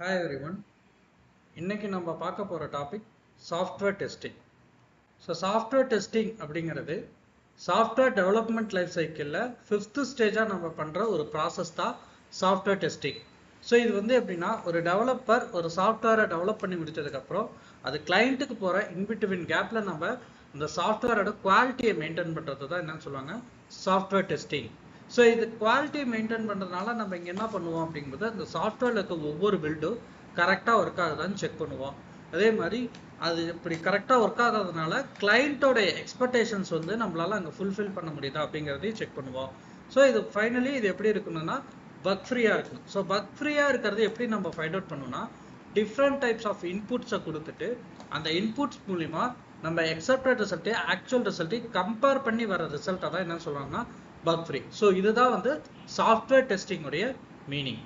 Hi everyone. இன்னைக்கு நம்ம பார்க்க போற topic software testing. Software testing அப்படிங்கிறது சாஃப்ட்வேர் டெவலப்மெண்ட் லைஃப் சைக்கிளில் 5th ஸ்டேஜாக நம்ம பண்ணுற ஒரு ப்ராசஸ் தான் சாஃப்ட்வேர் டெஸ்டிங். இது வந்து எப்படின்னா ஒரு டெவலப்பர் ஒரு சாஃப்ட்வேரை டெவலப் பண்ணி முடிச்சதுக்கப்புறம் அது கிளைண்ட்டுக்கு போகிற இன்பிட்வீன் கேப்பில் நம்ம இந்த சாஃப்ட்வேரோட குவாலிட்டியை மெயின்டைன் பண்ணுறது தான் என்னன்னு சொல்லுவாங்க சாஃப்ட்வேர் டெஸ்டிங். இது குவாலிட்டி மெயின்டைன் பண்ணுறதுனால நம்ம இங்கே என்ன பண்ணுவோம் அப்படிங்கும்போது அந்த சாஃப்ட்வேரில் இருக்க ஒவ்வொரு பில்டும் கரெக்டாக ஒர்க் ஆகுதான்னு செக் பண்ணுவோம். அதே மாதிரி அது இப்படி கரெக்டாக ஒர்க் ஆகாததுனால கிளைண்ட்டோட எக்ஸ்பெக்டேஷன்ஸ் வந்து நம்மளால அங்கே ஃபுல்ஃபில் பண்ண முடியுதா அப்படிங்கிறதையும் செக் பண்ணுவோம். இது ஃபைனலி இது எப்படி இருக்கணும்னா பக் ஃப்ரீயாக இருக்கணும். பக் ஃப்ரீயாக இருக்கிறது எப்படி நம்ம ஃபைண்ட் அவுட் பண்ணணும்னா டிஃப்ரெண்ட் டைப்ஸ் ஆஃப் இன்புட்ஸை கொடுத்துட்டு அந்த இன்புட்ஸ் மூலிமா நம்ம எக்ஸப்டட் ரிசல்ட்டே ஆக்சுவல் ரிசல்ட்டை கம்பேர் பண்ணி வர ரிசல்ட்டை தான் என்ன சொல்கிறாங்கன்னா பக் ஃப்ரீ. இதுதான் வந்து சாஃப்ட்வேர் டெஸ்டிங் உடைய மீனிங்.